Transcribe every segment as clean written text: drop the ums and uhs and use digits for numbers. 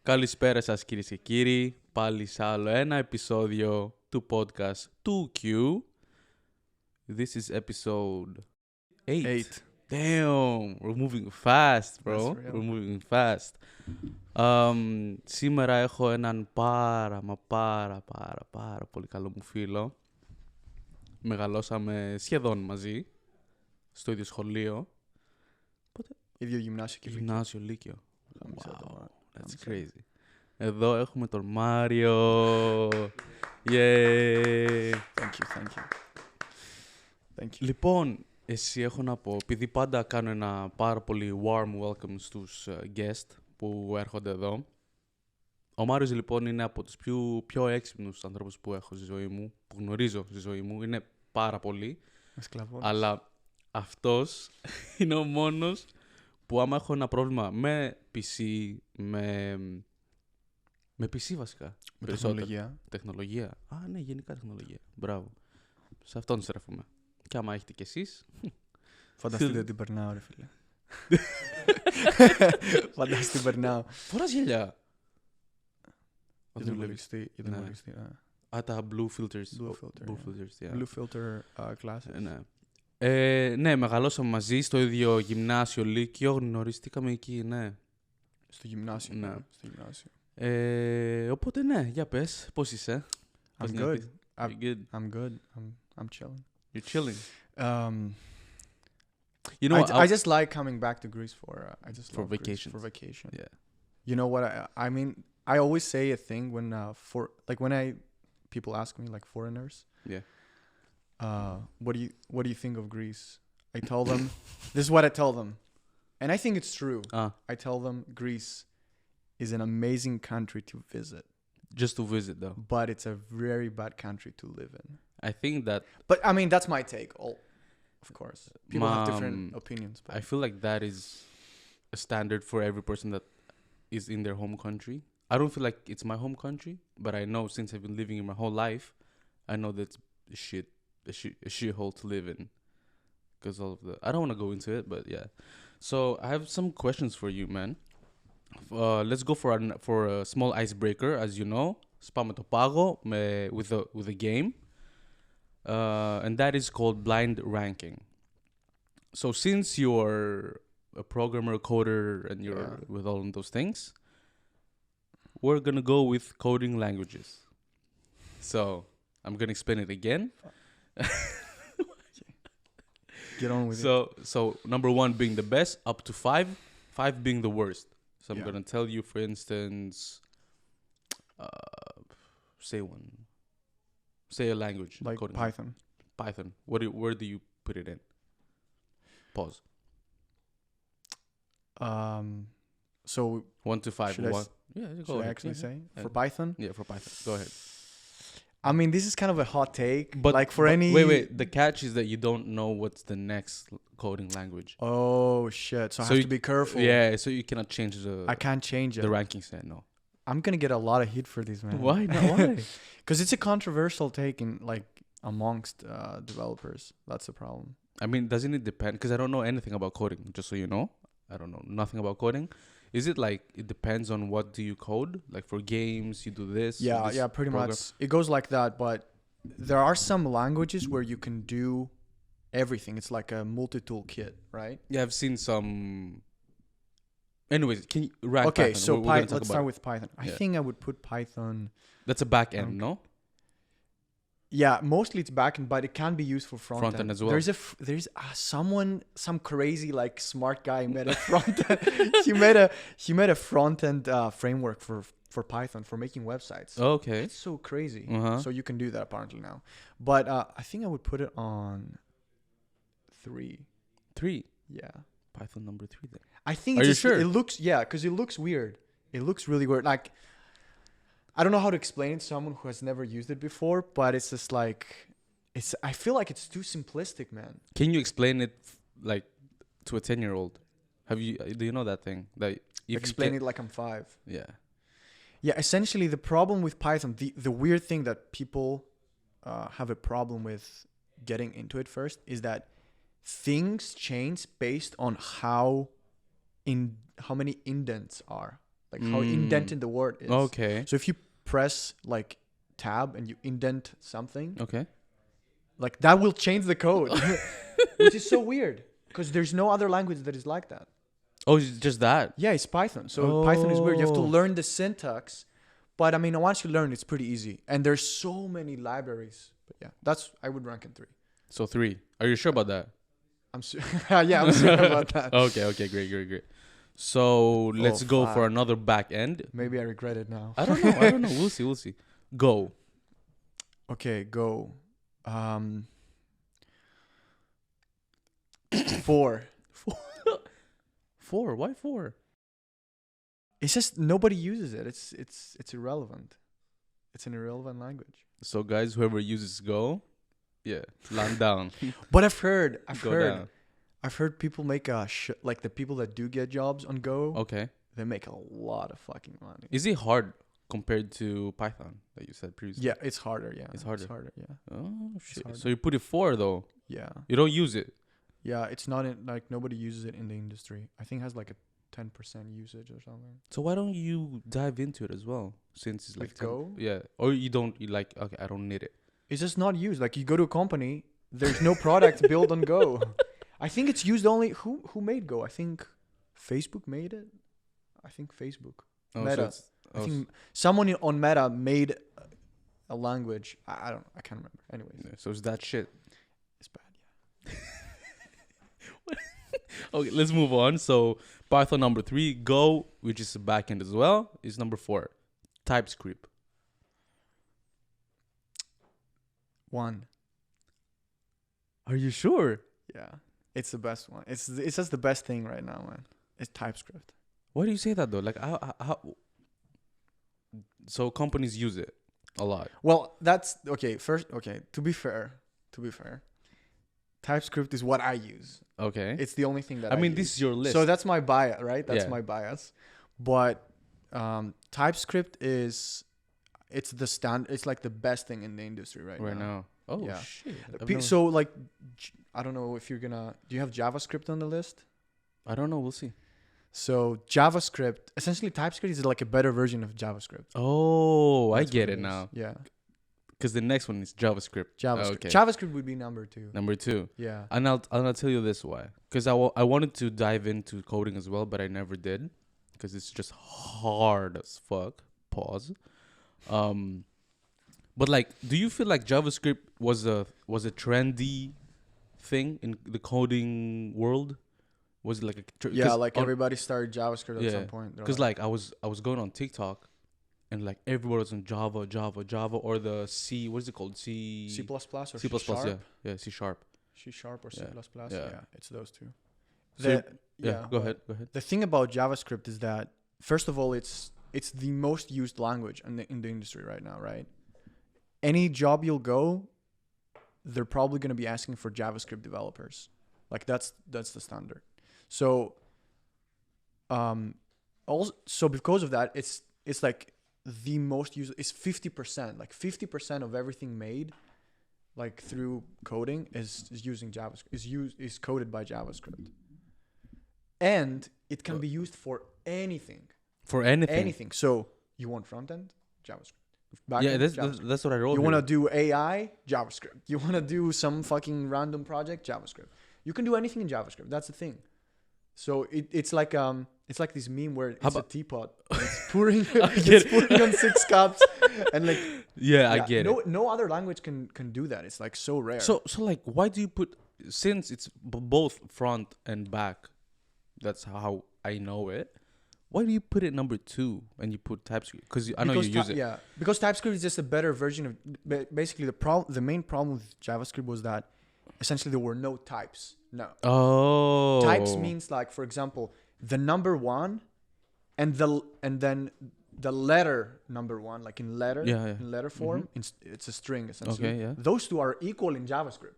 Καλησπέρα σας κυρίες και κύριοι, πάλι σε άλλο ένα επεισόδιο του podcast του Q. This is episode 8. Damn, we're moving fast, bro. We're moving fast. Σήμερα έχω έναν πάρα πολύ καλό μου φίλο. Μεγαλώσαμε σχεδόν μαζί, στο ίδιο σχολείο. Ίδιο γυμνάσιο και Λύκειο. Wow, that's crazy. Εδώ έχουμε τον Μάριο. Yay! Thank you. Λοιπόν, εσύ έχω να πω, επειδή πάντα κάνω ένα πάρα πολύ warm welcome στους guest που έρχονται εδώ. Ο Μάριος λοιπόν είναι από τους πιο έξυπνους ανθρώπους που έχω στη ζωή μου, που γνωρίζω στη ζωή μου. Είναι πάρα πολύ. Αλλά αυτός είναι ο μόνος που άμα έχω ένα πρόβλημα με PC, με PC βασικά. Με τεχνολογία. Τεχνολογία. Α, ναι, γενικά τεχνολογία. Μπράβο. Σε αυτόν στρέφουμε. Και άμα έχετε κι εσείς. Φανταστείτε την περνάω, ρε φίλε. Φανταστείτε την περνάω. Φοράς γυαλιά. Για τον λογιστή. Α, τα blue filters. Blue filter glasses. Ναι, μεγαλώσαμε μαζί στο ίδιο γυμνάσιο Λύκειο. Γνωριστήκαμε εκεί, ναι. Στο γυμνάσιο. Ναι. Στο γυμνάσιο. Οπότε ναι, για πες, πώς είσαι? I'm good. I'm good. I'm chilling. You're chilling. You know, I just like coming back to Greece for vacation. For vacation. Yeah. You know what I mean? I always say a thing when people ask me, like foreigners. Yeah. What do you think of Greece? I tell them this is what I tell them, and I think it's true. I tell them Greece is an amazing country to visit. Just to visit, though. But it's a very bad country to live in. I think that. But I mean, that's my take. Of course, people have different opinions. But I feel like that is a standard for every person that is in their home country. I don't feel like it's my home country, but I know since I've been living in my whole life, I know that's a shithole to live in. Because all of the, I don't want to go into it, but yeah. So I have some questions for you, man. Let's go for a small icebreaker, as you know. Σπάμε το πάγο with a game. And that is called blind ranking. So since you're a programmer, coder, and you're with all of those things, we're going to go with coding languages. So I'm going to explain it again. Get on with it. So number 1 being the best, up to 5 being the worst. So I'm going to tell you, for instance, say a language. Like coding. Python. Where do you put it in? Pause. So 1 to 5. Should I actually say? For Python? Yeah, for Python. Go ahead. I mean, this is kind of a hot take. But like for any... Wait. The catch is that you don't know what's the next coding language. Oh, shit. So I have to be careful. Yeah, so you cannot change I can't change it. The ranking set, no. I'm going to get a lot of heat for this, man. Why? Why? Because it's a controversial take amongst developers. That's the problem. I mean, doesn't it depend? Because I don't know anything about coding, just so you know. I don't know nothing about coding. Is it like it depends on what do you code? Like for games, you do this? Yeah, pretty much. It goes like that, but there are some languages where you can do everything. It's like a multi-tool kit, right? Yeah, I've seen some. Anyways, can you rank Okay, Python? so let's start with Python. I think I would put Python. That's a back end, no? Yeah, mostly it's backend, but it can be used for front end as well. There's some crazy like smart guy made a front end. he made a front end framework for Python for making websites. Okay, it's so crazy. Uh-huh. So you can do that apparently now. But I think I would put it on 3. 3. Yeah. Python number 3 then. I think. Are you sure? It looks because it looks weird. It looks really weird. Like. I don't know how to explain it to someone who has never used it before, but it's just like I feel like it's too simplistic, man. Can you explain it like to a 10-year-old? Do you know that thing? That explain it like I'm 5. Yeah. Yeah, essentially the problem with Python, the weird thing that people have a problem with getting into it first is that things change based on how many indents are. like how indented the word is. Okay. So if you press like tab and you indent something, Okay. like that will change the code, which is so weird because there's no other language that is like that. Oh, it's just that. Yeah, it's Python. So Python is weird. You have to Oh. learn the syntax, but I mean, once you learn, it's pretty easy. And there's so many libraries. But yeah, I would rank in 3. So 3. Are you sure about that? I'm yeah, I'm sure about that. Okay. Great. So let's go for fuck. another back end. Maybe I regret it now. I don't know. We'll see. Go. Okay, go. 4. 4. Why 4? It's just nobody uses it. It's irrelevant. It's an irrelevant language. So guys, whoever uses Go, yeah, land down. But I've heard people make like the people that do get jobs on Go. Okay. They make a lot of fucking money. Is it hard compared to Python that you said previously? Yeah, it's harder. Yeah, It's harder. Yeah, Oh shit. harder. So you put it 4 though. yeah, You don't use it. yeah. It's not in, like nobody uses it in the industry. I think it has like a 10% usage or something. So why don't you dive into it as well? Since it's like With Go? Yeah. Or you don't. You like, okay, I don't need it. It's just not used. Like you go to a company, there's no product built on Go. I think it's used only who made Go? I think Facebook made it. I think Facebook. Oh, Meta. So it's, I think someone on Meta made a language. I can't remember. Anyways, yeah, so it's that shit. it's bad. Okay, let's move on. So Python number 3, Go, which is a backend as well, is number 4. TypeScript. 1. Are you sure? Yeah, it's the best one. It's just the best thing right now, man. It's TypeScript. Why do you say that though? Like how so companies use it a lot. Well, that's okay. First, okay. To be fair, TypeScript is what I use. Okay. It's the only thing that I mean, use. this is your list. So that's my bias, right? That's Yeah. my bias. But TypeScript it's the it's like the best thing in the industry right now. Oh Yeah. shit. So like, I don't know if you're gonna. Do you have JavaScript on the list? I don't know. We'll see. So JavaScript, essentially TypeScript is like a better version of JavaScript. Oh, That's I get what it is. now. Yeah, Because the next one is JavaScript. JavaScript. Okay. JavaScript would be number 2. Number 2. Yeah. And I'll tell you this why. Because I wanted to dive into coding as well, but I never did. Because it's just hard as fuck. Pause. But like, do you feel like JavaScript was a trendy thing in the coding world? Was it like a everybody started JavaScript at some point. Because like I was going on TikTok, and like everybody was on Java, or the C. What is it called? C plus plus or C plus plus. Sharp? Yeah, C sharp. C sharp or C plus plus. Yeah. Yeah, it's those two. So go ahead. The thing about JavaScript is that first of all, it's the most used language in the industry right now, right? Any job you'll go, they're probably going to be asking for JavaScript developers. Like that's the standard. So, also because of that, it's like the most used. It's 50%. Like 50% of everything made, like through coding, is using JavaScript. Is coded by JavaScript, and it can be used for anything. For anything. Anything. So you want front end, JavaScript. Yeah, JavaScript. that's what I wrote. You want to do AI, JavaScript. You want to do some fucking random project, JavaScript. You can do anything in JavaScript. That's the thing. So it's like this meme where it's a teapot. And it's pouring. It's pouring on 6 cups, and like. Yeah, I get it. No other language can do that. It's like so rare. So like, why do you put, since it's both front and back? That's how I know it. Why do you put it number 2 and you put TypeScript? Because I know you use it. Yeah, because TypeScript is just a better version of. Basically, the main problem with JavaScript was that essentially there were no types. No. Oh. Types means like, for example, the number 1, and then the letter number 1, like in letter in letter form. It's a string essentially. Okay, yeah. Those two are equal in JavaScript.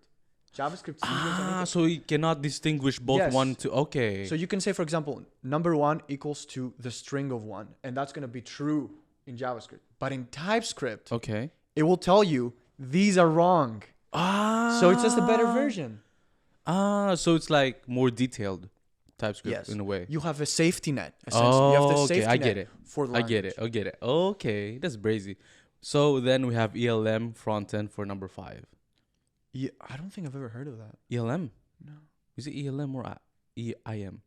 So you cannot distinguish both 1 to okay. So you can say, for example, number 1 equals to the string of 1, and that's gonna be true in JavaScript. But in TypeScript, okay, it will tell you these are wrong. So it's just a better version. So it's like more detailed. TypeScript Yes. in a way. You have a safety net. Essentially, you have the Oh, safety okay. I net get it. for the I get it. language. I get it. Okay, that's crazy. So then we have ELM front end for number 5. Yeah, I don't think I've ever heard of that. ELM? No, Is it ELM or EIM?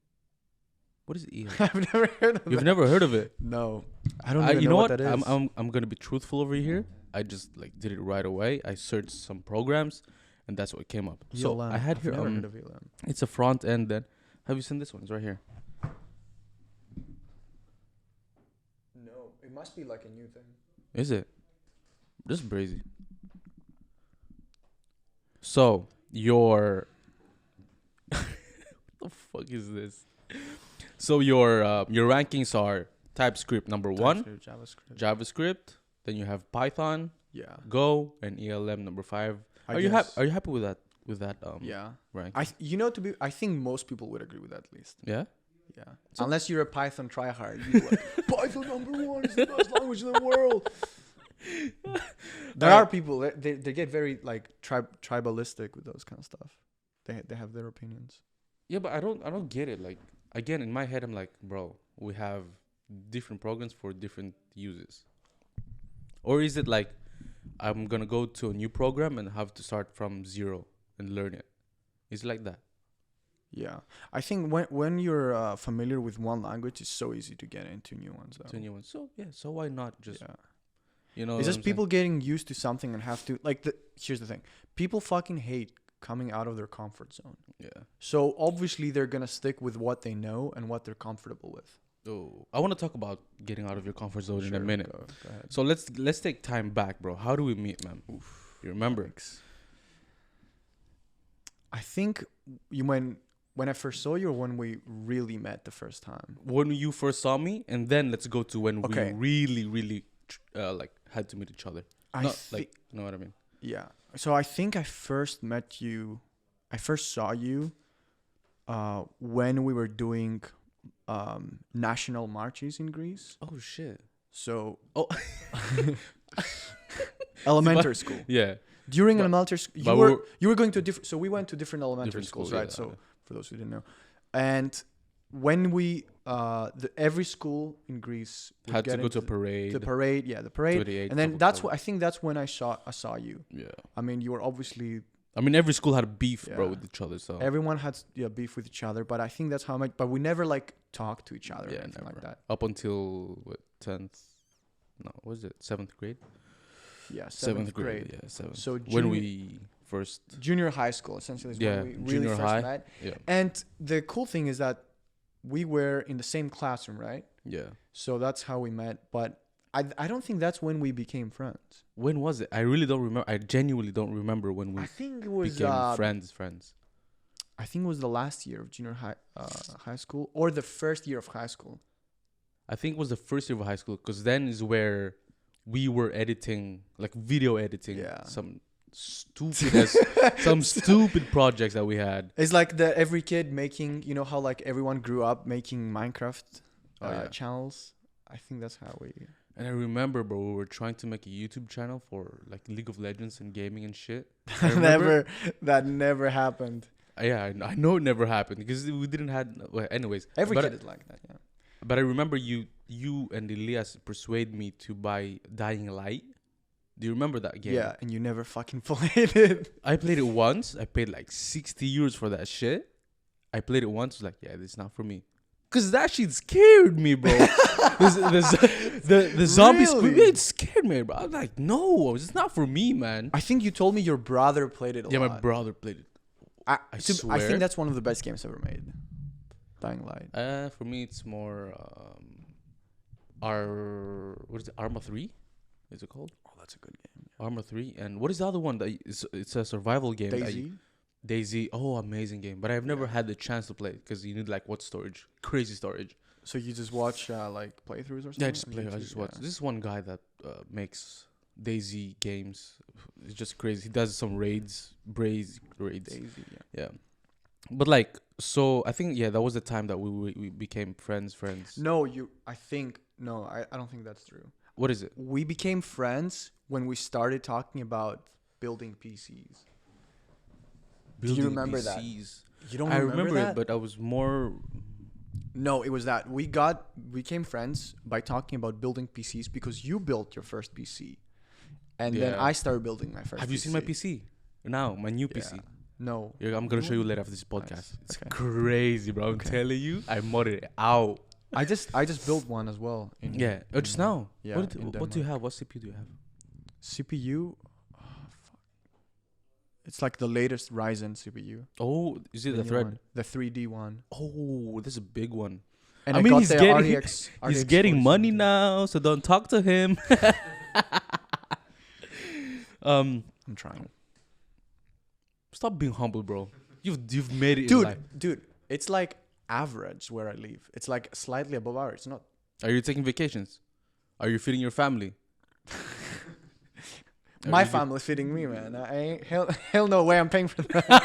What is ELM? I've never heard of You've that. never heard of it? No, I don't even You know know what what? that is. I'm gonna be truthful over here. I just like did it right away. I searched some programs, and that's what came up. So ELM. I had I've here. never heard of ELM. It's a front end. Then have you seen this one? It's right here. No, it must be like a new thing. Is it? This is crazy. So your what the fuck is this? So your rankings are TypeScript number 1, JavaScript. JavaScript. Then you have Python, Yeah. Go, and ELM number 5. I Are you happy? guess. Are you happy with that? Yeah. Rank? I think most people would agree with that at least. Yeah. Yeah. So- Unless you're a Python tryhard, you're like Python #1 is the best language in the world. There are people they get very like tribalistic with those kind of stuff. They have their opinions. Yeah, but I don't get it. Like again, in my head, I'm like, bro, we have different programs for different uses. Or is it like I'm gonna go to a new program and have to start from zero and learn it? Is it like that? Yeah, I think when you're familiar with one language, it's so easy to get into new ones. Though. To a new one. So yeah, so why not just Yeah. you know? It's what just I'm people getting used to something and have to like. Here's the thing: people fucking hate coming out of their comfort zone. saying? Yeah. So obviously they're gonna stick with what they know and what they're comfortable with. Oh, I want to talk about getting out of your comfort zone in a minute. Go ahead. So let's take time back, bro. How do we meet, man? You remember? I think when I first saw you, or when we really met the first time. When you first saw me, and then let's go to when Okay. we really like had to meet each other. Like, you know what I mean? Yeah. So I think I first saw you when we were doing national marches in Greece. Oh shit. So Oh. elementary school. Yeah. During But- elementary school, but you were going to different. So we went to different elementary Different schools, schools, right? yeah, So yeah. for those who didn't know, and when we every school in Greece would Had to get go to a into parade. the parade, the parade, 28 and then of that's October. I think that's when I saw you. Yeah. I mean, you were obviously I mean, every school had a beef, bro, Yeah. with each other. So everyone had beef with each other, but I think that's how much. But we never like talked to each other or yeah, anything never. like that. Up until what 10th? No, what was it 7th grade? Yeah, seventh grade. Yeah, 7th. So When we first. junior high school essentially is Yeah, when we really junior first high. met. Yeah. And the cool thing is that we were in the same classroom, right? Yeah. So that's how we met. But I don't think that's when we became friends. When was it? I really don't remember. I genuinely don't remember when we I think it was became friends. I think it was the last year of junior high school or the first year of high school. I think it was the first year of high school because then is where we were editing, like video editing, Yeah. some stupid projects that we had. It's like every kid making, you know how like everyone grew up making Minecraft channels. I think that's how we. And I remember, bro, we were trying to make a YouTube channel for like League of Legends and gaming and shit. I remember- That never happened. Yeah, I know it never happened because we didn't have. Well, anyways, Every but kid is like that. Yeah. But I remember you and Elias persuade me to buy Dying Light. Do you remember that game? Yeah, and you never fucking played it. I played it once. I paid like 60 euros for that shit. I played it once. I was like, yeah, this is not for me. Because that shit scared me, bro. the zombies, Really? it scared me, bro. I was like, no, it's not for me, man. I think you told me your brother played it a Yeah, lot. my brother played it. I I think swear. that's one of the best games ever made. Dying Light. For me, it's more what is it? Arma 3? Is it called? Oh, that's a good game. Arma 3. And what is the other one? It's a survival game. Daisy. Daisy. Oh, amazing game. But I've never had the chance to play it because you need like what storage? Crazy storage. So you just watch like playthroughs or something? Yeah, I just on play. I YouTube? just watch. Yeah. This is one guy that makes Daisy games. It's just crazy. He does some raids, raids. Daisy. Yeah. Yeah. But like, so I think that was the time that we became friends. No, I don't think that's true. What is it? We became friends when we started talking about building PCs. Do you remember that? PCs. You don't I remember remember that? it, but I was more. No, it was that we became friends by talking about building PCs because you built your first PC, and then Yeah. I started building my first. Have you seen my PC? Now, my new Yeah. PC. No. Yeah, I'm gonna You show you won't? later after this podcast. Nice. It's Okay. crazy, bro. I'm Okay. telling you, I modded it out. I just built one as well. Yeah. Oh, just now. Yeah. What do you Denmark. have? What CPU do you have? CPU. Oh, fuck. It's like the latest Ryzen CPU. Oh, is it the new thread? one. The 3D one. Oh, this is a big one. And I I, mean, got he's the getting- RTX. He's RTX getting money 4070. now, so don't talk to him. I'm trying. Stop being humble, bro. You've made it in life. Dude, it's like average where I live. It's like slightly above average. It's not. Are you taking vacations? Are you feeding your family? My Are you- family's feeding me, man. I ain't hell no way I'm paying for that.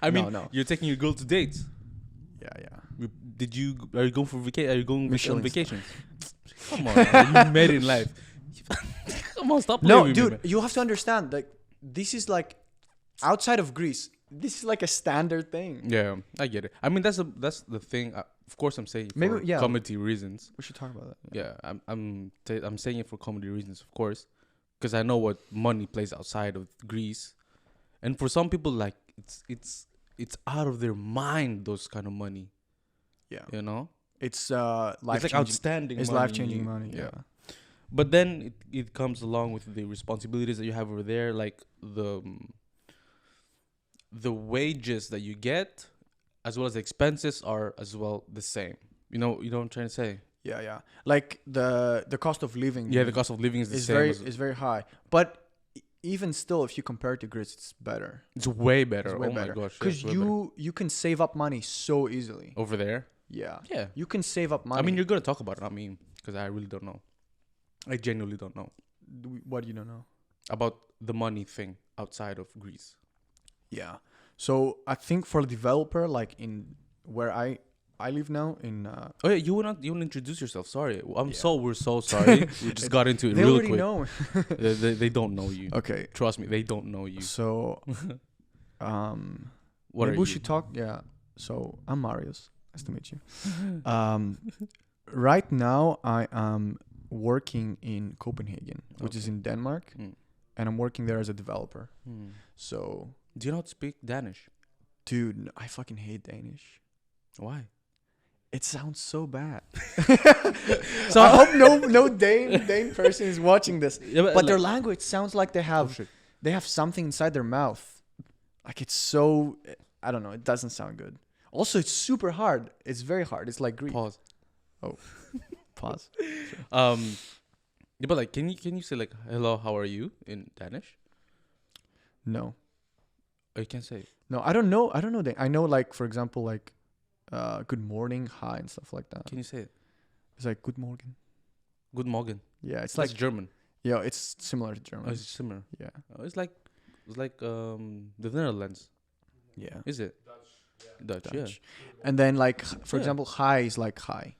I mean, No. you're taking your girl to dates. Yeah. Are you going for vacation? Are you going on Michelin vacations? Come on, man. You made it in life. Come on, stop. No, playing with dude, me, man. you have to understand. Like, this is like outside of Greece. This is like a standard thing. Yeah, I get it. I mean, that's the thing. Of course, I'm saying Maybe- for yeah. comedy reasons. We should talk about that. Yeah, I'm saying it for comedy reasons, of course, because I know what money plays outside of Greece, and for some people, like it's out of their mind, those kind of money. Yeah. You know, It's it's like outstanding. It's money. life changing money. Yeah. But then it comes along with the responsibilities that you have over there, like the wages that you get, as well as the expenses are as well the same. You know what I'm trying to say? Yeah. Like the cost of living. Yeah, the cost of living is the same. is very high. But even still, if you compare it to Greece, it's better. It's way better. It's way Oh better. my gosh. Because yeah, it's way better. you can save up money so easily. Over there. Yeah. Yeah. You can save up money. I mean, you're gonna talk about it, not me, because I really don't know. I genuinely don't know What you don't know? about the money thing outside of Greece. Yeah. So I think for a developer, like in where I live now in. Oh yeah, you won't introduce yourself. Sorry, Yeah. we're so sorry. We just got into it They real already quick. know. They don't know you. Okay. Trust me, they don't know you. So, What maybe are we you? should talk. Yeah. So I'm Marius. Nice to meet you. Right now I am working in Copenhagen, which is Okay. in Denmark, and I'm working there as a developer. So, Do you know how to speak Danish? dude, I fucking hate Danish. Why? It sounds so bad. So I hope no Dane person is watching this. Yeah, But their language sounds like they oh, have shit. something inside their mouth. Like it's so, I don't know. It doesn't sound good. Also, it's super hard. It's very hard. It's like Greek. Pause. Pause. Yeah, but like, can you say like hello, how are you in Danish? No, Or you can say it. no. I don't know. I know like for example like, good morning, hi, and stuff like that. Can you say it? It's like good morgen. Good Morgen. Yeah, it's That's like German. yeah, it's similar to Oh, German. it's similar. Yeah, It's like the Netherlands. yeah. Is it? Dutch. Yeah. Dutch. And then like for Yeah. example, hi is like hi,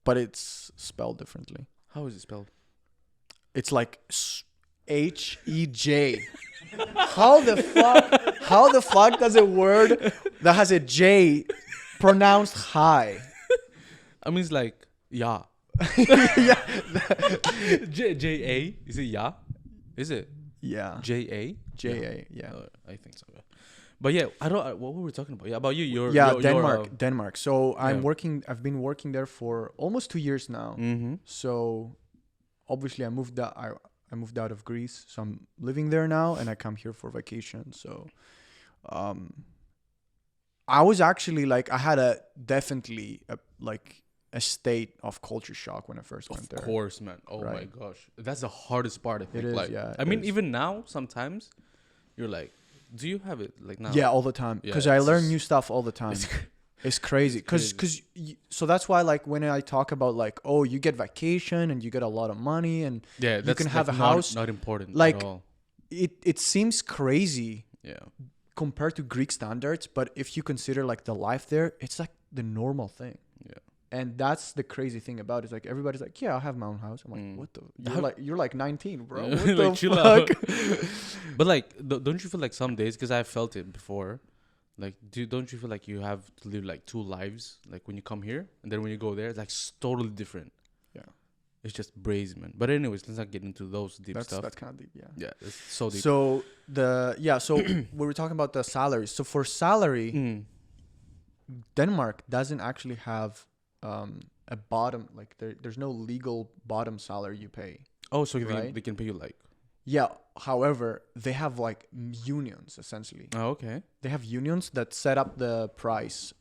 but it's spelled differently. How is it spelled? It's like H-E-J. How the fuck does a word that has a J pronounced high? I mean, it's like yeah. Yeah. J-A. Is it yeah? Is it Yeah. J-A? J-A. Yeah. I think so. Yeah. But yeah, I don't. What were we talking about? Yeah, about you. Denmark. Denmark. So yeah. I've been working there for almost 2 years now. Mm-hmm. So obviously I moved out of Greece. So I'm living there now and I come here for vacation. So I was actually like I had a state of culture shock when I first went there. Of course, man. Oh my Right. gosh, that's the hardest part. I think. is, Like, yeah, I it mean, is. even now, sometimes you're like, do you have it like now? Yeah, all the time. Yeah, Because I it's learn just- new stuff all the time. It's crazy. So that's why like when I talk about like, oh, you get vacation and you get a lot of money and Yeah, that's can have like a not- house, Not important. like- at all. it seems crazy Yeah. compared to Greek standards, but if you consider like the life there, it's like the normal thing. Yeah. And that's the crazy thing about it. It's like everybody's like, yeah, I have my own house. I'm like, Mm. what the? How- You're like 19, bro. Yeah, What like, the chill fuck? out. But like, don't you feel like some days? Because I felt it before. Like, don't you feel like you have to live like two lives? Like when you come here and then when you go there, it's like totally different. Yeah. It's just brazen, man. But anyways, let's not get into those deep That's stuff. that's kind of deep. Yeah. Yeah, it's so deep. So so we were talking about the salaries. So for salary, Denmark doesn't actually have a bottom, like there's no legal bottom salary you pay. Oh, so right? they can pay you like. Yeah. However, they have like unions essentially. Oh, okay. They have unions that set up the price,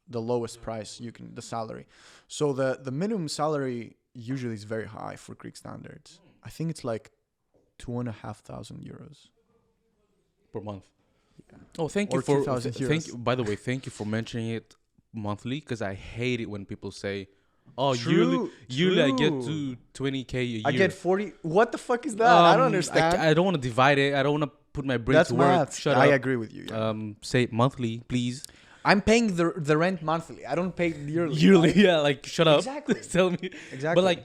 the lowest price the salary. So the minimum salary usually is very high for Greek standards. I think it's like 2,500 euros Per month. Yeah. Oh, thank Or you for 2,000 thank. euros. By the way, thank you for mentioning it monthly because I hate it when people say, "Oh, True, yearly I get true. to 20K a year." I get 40. What the fuck is that? I don't understand. I don't want to divide it. I don't want to put my brain That's to work. math. Shut I up. agree with you. Yeah. Say it monthly, please. I'm paying the rent monthly. I don't pay yearly. Yearly, right? yeah. Like, shut up. Exactly. Tell me. Exactly. But like,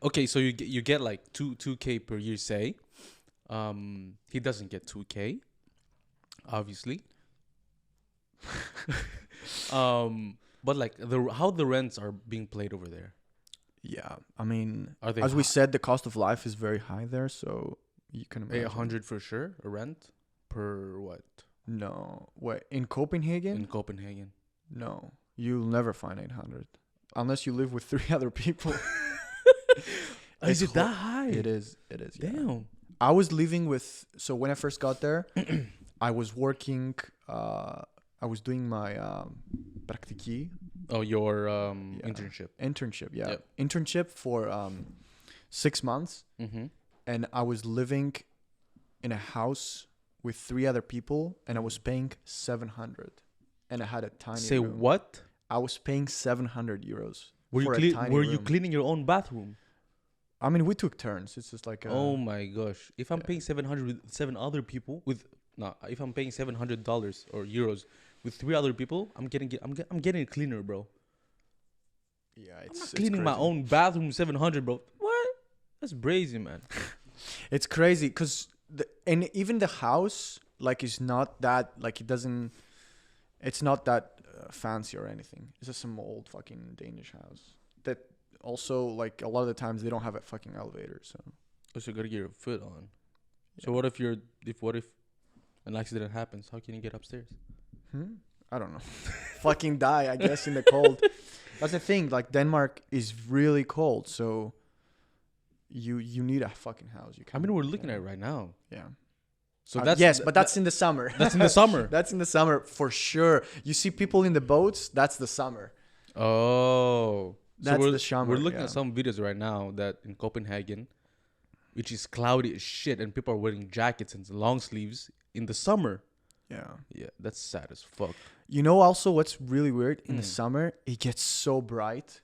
okay, so you get like 2K per year. Say, he doesn't get 2K, obviously. But like how the rents are being played over there. yeah, I mean, Are they as we said, the cost of life is very high there, so you can imagine. 100 for sure a rent per what No, wait. In Copenhagen? in Copenhagen? No, you'll never find 800 unless you live with 3 other people. Is It's it that high? It is. It is. Yeah. Damn. I was living with. So when I first got there, I was working. I was doing my praktiki Oh, your Yeah. internship. internship. Yeah, Yep. internship for 6 months, Mm-hmm. and I was living in a house with 3 other people, and I was paying 700, and I had a tiny. Say room. what? I was paying 700 euros. Were you for a tiny were you room. cleaning your own bathroom? I mean, we took turns. It's just like. Oh my gosh! If I'm yeah. paying 700 with 7 other people if I'm paying $700 or euros with 3 other people, I'm getting it cleaner, bro. Yeah, I'm it's not cleaning my crazy. own bathroom 700, bro. What? That's brazy, man. It's crazy because and even the house like is not that like it's not that fancy or anything. It's just some old fucking Danish house that also like a lot of the times they don't have a fucking elevator. So Also, you gotta get your foot on. So Yeah. what if an accident happens? How can you get upstairs? I don't know. Fucking die, I guess, in the cold. That's the thing. Like Denmark is really cold, so you need a fucking house. You I can't. mean, we're looking at it right now. Yeah. So yes, but that's in the summer. that's in the summer. That's in the summer for sure. You see people in the boats. That's the summer. Oh, That's we're, the summer. We're looking yeah. at some videos right now that in Copenhagen, which is cloudy as shit, and people are wearing jackets and long sleeves in the summer. Yeah. Yeah, that's sad as fuck. You know, also what's really weird in the Mm. summer, it gets so bright.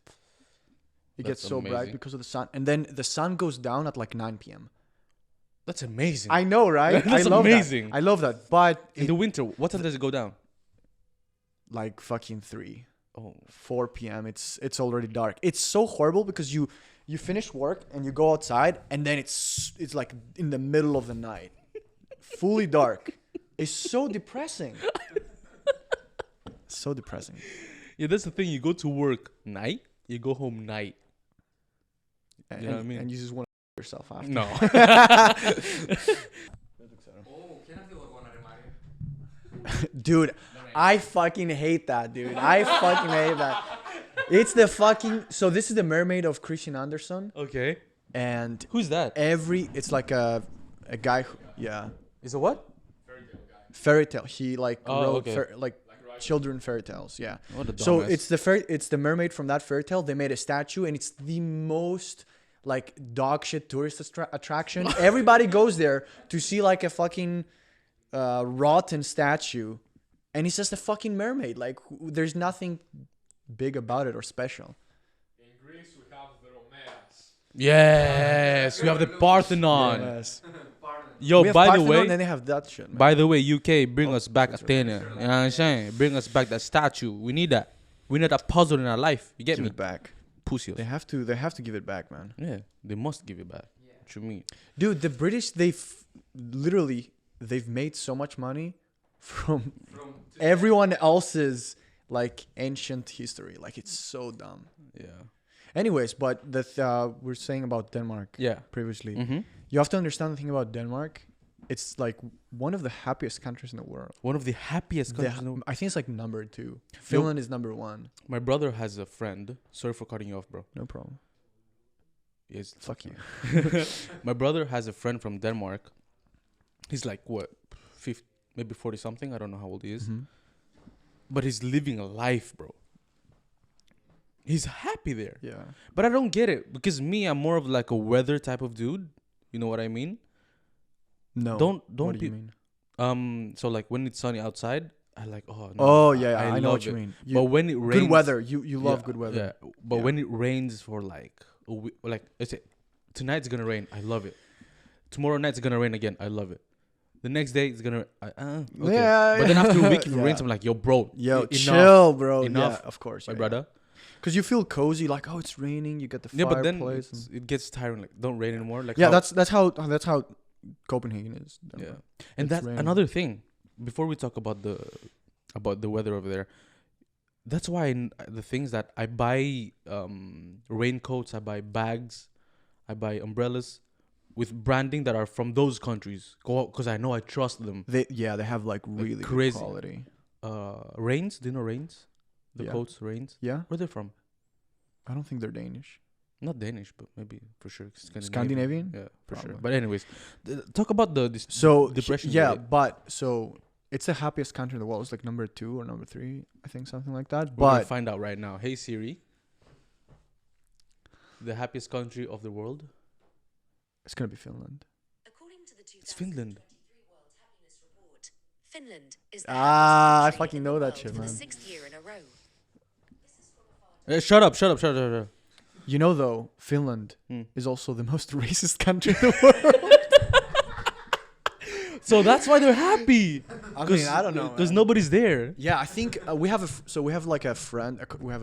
It gets That's so bright amazing. because of the sun, and then the sun goes down at like 9 p.m. That's amazing. I know, right? That's I love amazing. That. I love that. But in the winter, what time does it go down? like fucking 3, Oh, 4 p.m. It's already dark. It's so horrible because you finish work and you go outside and then it's like in the middle of the night, fully dark. It's so depressing. So depressing. yeah. That's the thing. You go to work night. You go home night. And, You know what I mean? And you just want to yourself after. No. Dude, I fucking hate that, dude. I fucking hate that. It's the fucking. So this is the Mermaid of Christian Andersen, Okay. and Who's that? it's like a guy who, yeah, Is it what? fairy tale. He like Oh, wrote okay. like children fairy tales. Yeah. What a So dumbass. it's the mermaid from that fairy tale. They made a statue, and it's the most like dog shit tourist attraction. Everybody goes there to see like a fucking rotten statue, and it's just a fucking mermaid. Like there's nothing big about it or special. In Greece, we have the Romeas. Yes, we have the Parthenon. Yes. Yo, We have by the Parthenon, way, then they have that shit. Man. by the way, UK, bring us back Athena. You know what I'm saying? Bring us back that statue. We need that. We need that puzzle in our life. You get give me? it back. Pussies. They have to give it back, man. Yeah, they must give it back. What you mean? Dude, the British they've made so much money from everyone else's like ancient history. Like it's so dumb. Yeah. Anyways, but we're saying about Denmark Yeah. previously. Mm-hmm. You have to understand the thing about Denmark. It's like one of the happiest countries in the world. One of the happiest countries. in the world. I think it's like number 2. Finland is number 1. My brother has a friend. Sorry for cutting you off, bro. No problem. Yes. Fuck you. My brother has a friend from Denmark. He's like what, 50, maybe 40 something. I don't know how old he is. Mhm. But he's living a life, bro. He's happy there. Yeah. But I don't get it because me, I'm more of like a weather type of dude. You know what I mean? No. Don't What do you mean? So like when it's sunny outside, I like Oh yeah, I know love what you it. mean. But when it rains, Good weather. You love good weather. Yeah. But Yeah. when it rains for like a week, like let's say tonight's gonna rain, I love it. Tomorrow night's gonna rain again, I love it. The next day it's gonna okay. Yeah. But then after a week it Yeah. rains, I'm like, yo, bro, Yo, enough, chill, bro. Enough. Yeah, of course, my brother. Because you feel cozy, like oh, it's raining. You get the Yeah, but then fireplace. it gets tiring. Like, don't rain anymore. Like Yeah, how- that's how Copenhagen is. yeah. Denmark. And It's that's raining. another thing. Before we talk about the weather over there, that's why the things that I buy, raincoats, I buy bags, I buy umbrellas with branding that are from those countries, because I know I trust them. They have like really crazy. good quality. Rains, do you know Rains? The Yeah. coats, Rains. Yeah, Where they from? I don't think they're Danish. Not Danish, but maybe for sure Scandinavian? Yeah, for sure. Probably. But anyways, talk about this. So depression yeah, rate. but so it's the happiest country in the world. It's like number 2 or number 3, I think, something like that. We're gonna But find out right now. Hey Siri, the happiest country of the world. it's gonna be Finland. According to the It's Finland. 2023 World Happiness Report, Finland is the Ah, I happiest country fucking in know the that world shit, for man. the 6th year in a row. Shut up. You know, though, Finland Hmm. is also the most racist country in the world. So that's why they're happy. I mean, I don't know. Because man. nobody's there. Yeah, I think we have we have like a friend. We have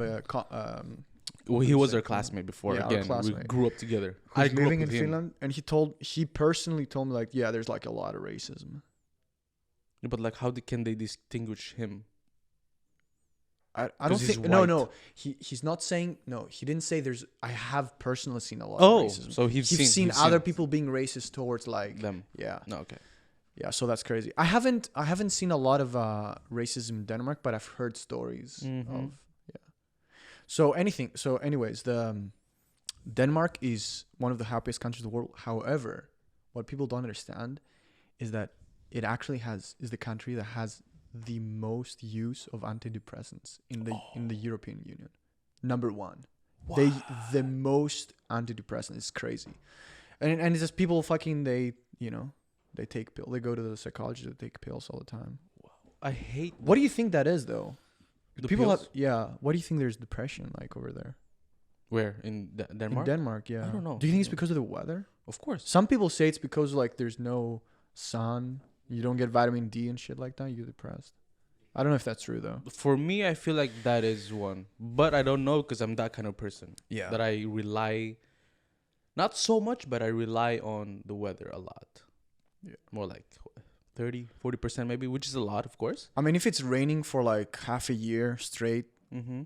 Well, he was our classmate before. Yeah, our Again, we classmate. grew up together. who's I grew living up in with him. Finland, and he personally told me like, yeah, there's like a lot of racism. Yeah, but like, how can they distinguish him? I don't 'Cause he's think no white. he's not saying no, he didn't say there's I have personally seen a lot Oh, of racism. so he's seen other people being racist towards like them. yeah. No, okay. Yeah, so that's crazy. I haven't seen a lot of racism in Denmark, but I've heard stories Mhm. of So anyways, Denmark is one of the happiest countries in the world. However, what people don't understand is that it actually is the country that has the most use of antidepressants in the European Union. Number 1. Wow. The most antidepressants. It's crazy. And it's just people fucking they take pills. They go to the psychologist to take pills all the time. I hate. What do you think that is though? The People pills? have what do you think there's depression like over there? Where in Denmark? In Denmark, yeah. I don't know. Do you think it's because of the weather? Of course. Some people say it's because like there's no sun, you don't get vitamin D and shit like that, you get depressed. I don't know if that's true though. For me, I feel like that is one, but I don't know because I'm that kind of person. Yeah. That I rely, not so much, but I rely on the weather a lot. Yeah. More like 30-40% maybe, which is a lot, of course. I mean, if it's raining for like half a year straight, Mm-hmm.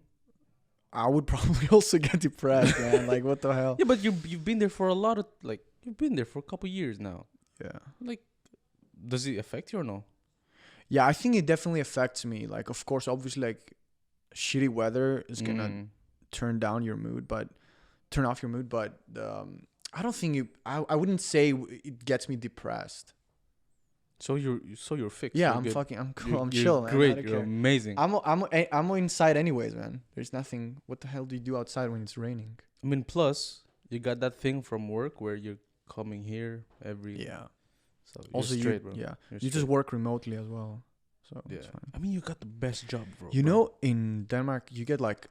I would probably also get depressed, man. Like what the hell? Yeah, but you've been there for a lot of you've been there for a couple years now. Yeah. Like, does it affect you or no? Yeah, I think it definitely affects me. Like, of course, obviously, like shitty weather is gonna turn off your mood, but I don't think I wouldn't say it gets me depressed. So you're fixed. Yeah, you're good. I'm cool. You're- I'm you're chill, man. I Great, don't you're care. amazing. I'm inside anyways, man. There's nothing. What the hell do you do outside when it's raining? I mean, plus you got that thing from work where you're coming here every. So Also, you're straight, bro. yeah, You're you just straight. work remotely as well, so Yeah. it's fine. I mean, you got the best job, bro. You know, in Denmark, you get like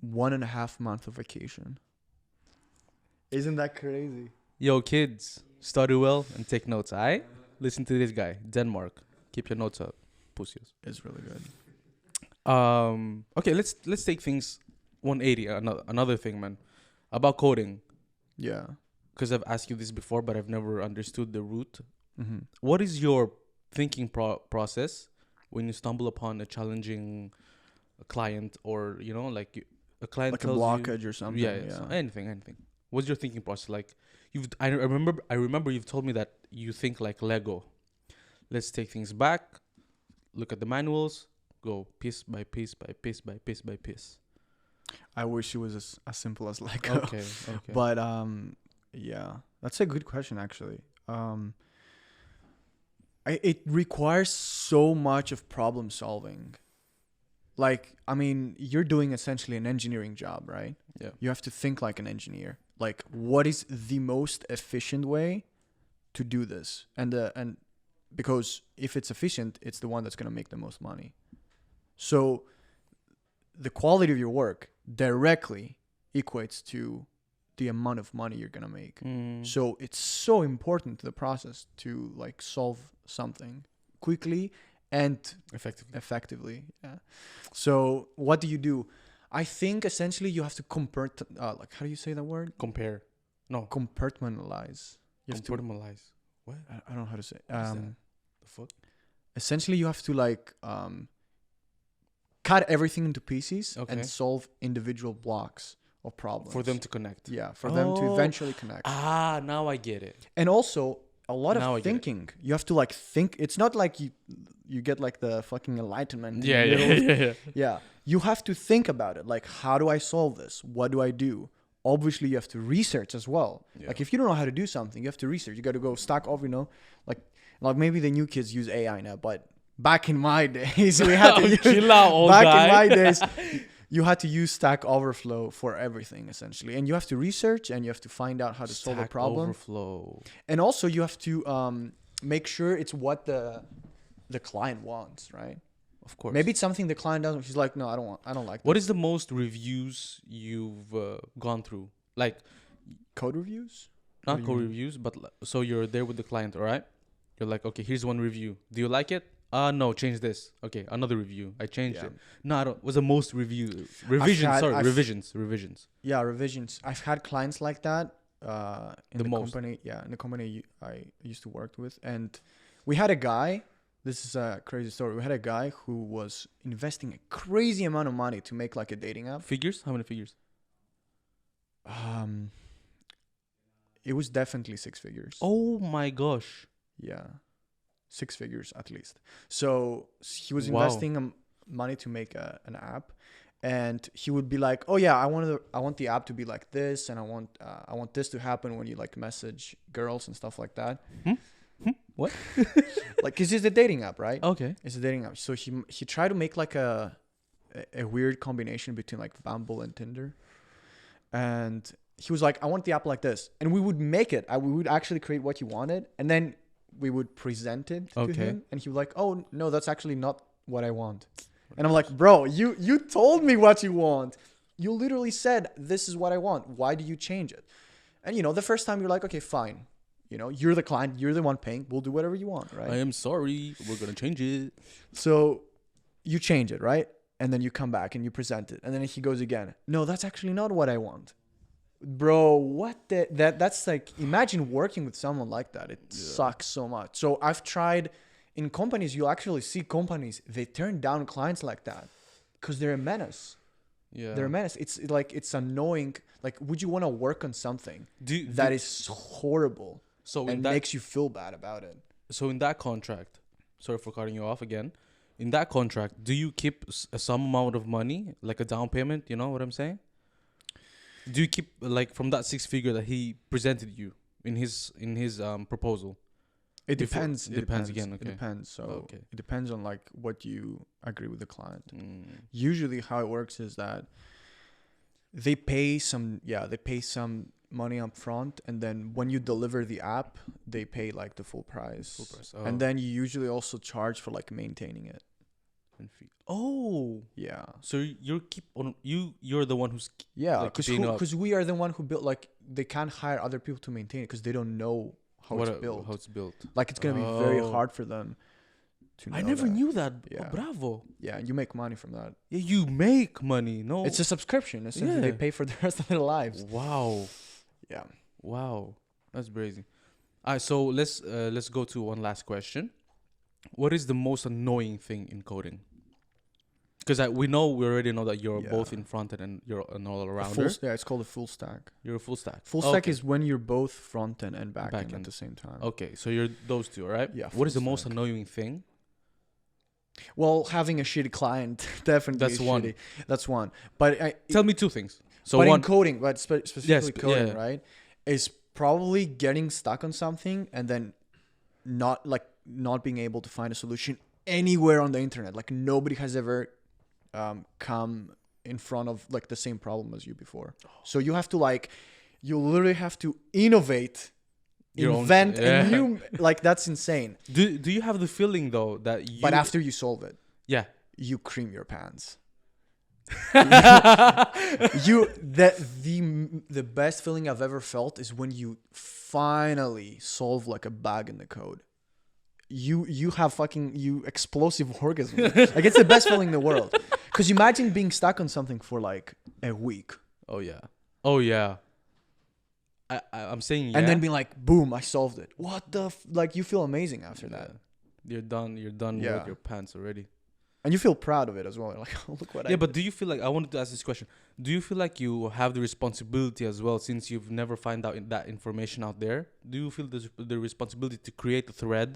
1.5 month of vacation. Isn't that crazy? Yo, kids, study well and take notes. Alright, listen to this guy, Denmark. Keep your notes up, pussies. It's really good. Okay, let's take things 180. Another thing, man, about coding. Yeah. Because I've asked you this before, but I've never understood the root. Mm-hmm. What is your thinking process when you stumble upon a challenging client, or a client Like a tells blockage you, or something. yeah, so anything. What's your thinking process like? I remember you've told me that you think like Lego. Let's take things back, look at the manuals, go piece by piece by piece by piece by piece. I wish it was as simple as Lego. Okay. But yeah, that's a good question actually. It requires so much of problem solving. Like, I mean, you're doing essentially an engineering job, right? Yeah. You have to think like an engineer. Like, what is the most efficient way to do this? And because if it's efficient, it's the one that's going to make the most money. So the quality of your work directly equates to the amount of money you're going to make. So it's so important to the process to like solve something quickly and effectively. Yeah. So what do? I think essentially you have to like, how do you say that word? Compare. No. Compartmentalize. Compartmentalize. What? I don't know how to say. What is that? The fuck? Essentially you have to like cut everything into pieces Okay. and solve individual blocks of problems. For them to connect. Yeah, for them to eventually connect. Ah, now I get it. And also a lot Now I of get it. thinking. You have to like think. It's not like you get like the fucking enlightenment. Yeah. Yeah. You have to think about it. Like, how do I solve this? What do I do? Obviously, you have to research as well. Yeah. Like, if you don't know how to do something, you have to research. You got to go Stack Overflow. Like maybe the new kids use AI now, but back in my days, we had to use. Chill out, old Back guy. in my days, you had to use Stack Overflow for everything essentially, and you have to research and you have to find out how to solve a Stack problem. Overflow. And also, you have to make sure it's what the client wants, right? Of course. Maybe it's something the client doesn't. He's like, no, I don't like. What is the most reviews you've gone through? Like, code reviews? not What do you code mean? reviews, but so you're there with the client, all right? You're like, okay, here's one review. Do you like it? No, change this. Okay, another review. I changed Yeah. it. No, I don't. What's the most revisions? Revisions. Yeah, revisions. I've had clients like that in The the most. company. Yeah, in the company I used to work with, and we had a guy. This is a crazy story. We had a guy who was investing a crazy amount of money to make like a dating app. Figures? How many figures? It was definitely 6 figures. Oh my gosh. Yeah, 6 figures at least. So he was Wow. investing money to make an app, and he would be like, "Oh yeah, I want the app to be like this, and I want this to happen when you like message girls and stuff like that." What? Like, 'cause it's a dating app, right? Okay. It's a dating app. So he tried to make like a weird combination between like Bumble and Tinder, and he was like, "I want the app like this," and we would make it. We would actually create what he wanted, and then we would present it to Okay. him, and he was like, "Oh no, that's actually not what I want." And I'm like, "Bro, you told me what you want. You literally said this is what I want. Why do you change it?" And the first time you're like, "Okay, fine. You're the client. You're the one paying. We'll do whatever you want, right?" I am sorry. We're gonna change it. So you change it, right? And then you come back and you present it, and then he goes again. "No, that's actually not what I want." Bro, what that's like, imagine working with someone like that. It sucks so much. So I've tried in companies, you'll actually see companies, they turn down clients like that because they're a menace. Yeah. They're a menace. It's like, it's annoying. Like, would you want to work on something that is horrible so and makes you feel bad about it? So in that contract, sorry for cutting you off again. In that contract, do you keep some amount of money, like a down payment? You know what I'm saying? Do you keep like from that 6 figure that he presented you in his proposal? It Before- depends. depends again, okay. It depends. So Okay. it depends on like what you agree with the client. Mm. Usually how it works is that they pay some money up front, and then when you deliver the app, they pay like the full price. Oh. And then you usually also charge for like maintaining it. And fee. Oh, Yeah. so you're the one who's Yeah, Like keeping up. because we are the one who built, like, they can't hire other people to maintain it because they don't know how it's built. How it's built. Like, it's gonna be very Oh. hard for them to know I never that. knew that. Yeah. Oh, bravo. Yeah, and you make money from that. Yeah, you make money. No. It's a subscription. Essentially, they Yeah. pay for the rest of their lives. Wow. Yeah. Wow. That's crazy. All right, so let's go to one last question. what is the most annoying thing in coding? Because we already know that you're Yeah. both in front end and you're an all A arounder. it's called a full stack. You're a full stack. Full stack Okay. is when you're both front end and back end Backend. at the same time. Okay, so you're those two, right? Yeah, What is the full most stack. annoying thing? Well, having a shitty client definitely That's is one. shitty. That's one. But Tell me two things. So but one, in coding, but specifically Yes, coding, yeah. right? Is probably getting stuck on something and then not being able to find a solution anywhere on the internet. Like nobody has ever come in front of like the same problem as you before. So you have to you literally have to innovate, Your own invent shit, yeah. a new that's insane. do you have the feeling though that you? But after you solve it, yeah, you cream your pants. The best feeling I've ever felt is when you finally solve like a bug in the code. You have explosive orgasm. Like it's the best feeling in the world. Because imagine being stuck on something for like a week oh yeah. I'm saying yeah. and then being like, boom, I solved it. What the you feel amazing after that, You're done Yeah. with your pants already. and you feel proud of it as well. You're like, oh, look what I Yeah, did. but do you feel like I wanted to ask this question? Do you feel like you have the responsibility as well, since you've never find out that information out there? Do you feel the responsibility to create a thread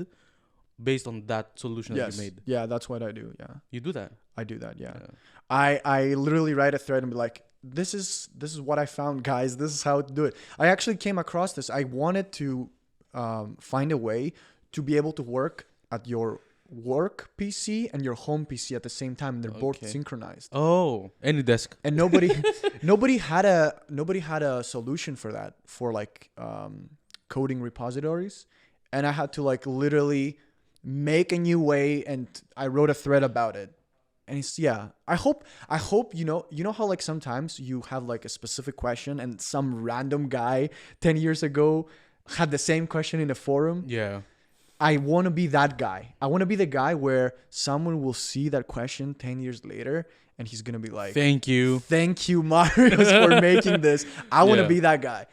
based on that solution that Yes, you made? yeah, that's what I do. Yeah, You do that. I do that. Yeah. Yeah. I literally write a thread and be like, this is what I found, guys. This is how to do it. I actually came across this. I wanted to find a way to be able to work at your work PC and your home PC at the same time, and they're both Okay. synchronized. Oh, any desk. And nobody had a solution for that, for coding repositories, and I had to literally make a new way, and I wrote a thread about it. And I hope you know how sometimes you have a specific question and some random guy 10 years ago had the same question in a forum. Yeah. I want to be that guy. I want to be the guy where someone will see that question 10 years later and he's going to be like, Thank you. thank you, Marius, for making this. I want to Yeah. be that guy.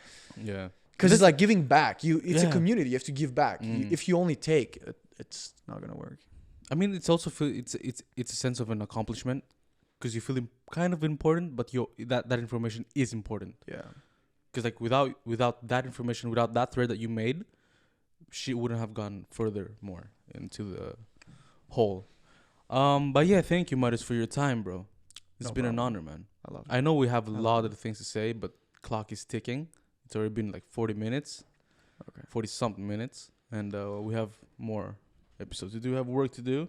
Yeah. Because it's like giving back. It's a Yeah. community. You have to give back. Mm. If you only take, it's not going to work. I mean, it's also it's a sense of an accomplishment, because you feel kind of important, but that information is important. Yeah. Because without that information, without that thread that you made, she wouldn't have gone further more into the hole. But yeah, thank you, Marius, for your time, bro. It's No been an problem. honor, man. I love it. I know we have a I lot love of things to say, but clock is ticking. It's already been 40 minutes. Okay. 40 something minutes, and we have more episodes to do. We have work to do.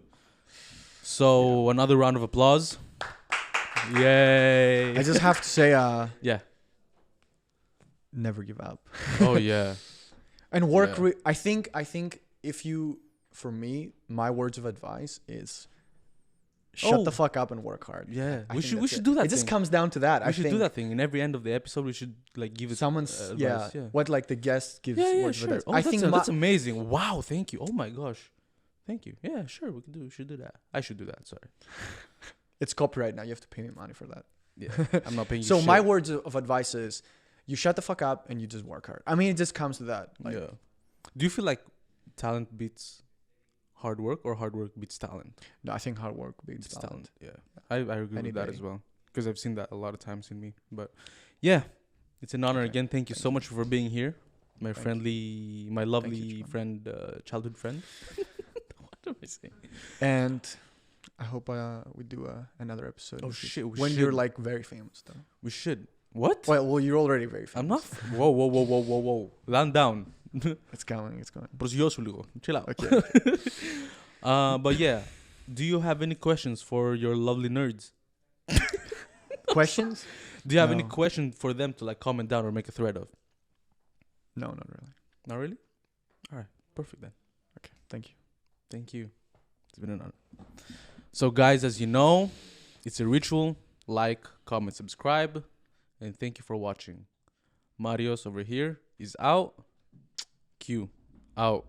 So another round of applause. Yay! I just have to say, yeah. never give up. Oh yeah. And work. Yeah. I think if you, for me, my words of advice is shut Oh. the fuck up and work hard. Yeah. I we think should that's it. do that. It just thing. comes down to that. We I should think do that thing in every end of the episode. We should give it someone's advice. Yeah. what the guest gives Yeah, words sure. of advice. Oh, I that's think that's amazing. Wow, thank you. Oh my gosh, thank you. Yeah, sure. We should do that. I should do that. Sorry. it's copyright now. You have to pay me money for that. Yeah, I'm not paying you. So shit. my words of advice is, you shut the fuck up and you just work hard. I mean, it just comes to that. Yeah. Do you feel like talent beats hard work, or hard work beats talent? No, I think hard work beats It's talent. talent. Yeah, I agree Any with that day. as well, because I've seen that a lot of times in me. But yeah, it's an honor Okay. again. Thank you so much for being here, my Thank you. my lovely John. friend, childhood friend. What am I saying? And I hope we do another episode. Oh in the future. shit! When you're very famous, though. we should. What? Well, you're already very famous. I'm not. Whoa! Land down. It's coming. It's coming. Προσγειώσου λίγο. Chill out. Okay. But yeah, do you have any questions for your lovely nerds? Questions? Do you have any No. question for them to comment down or make a thread of? No, not really. Not really? All right. Perfect then. Okay. Thank you. Thank you. It's been an honor. So guys, as you know, it's a ritual. Like, comment, subscribe. And thank you for watching. Marios over here is out. Q out.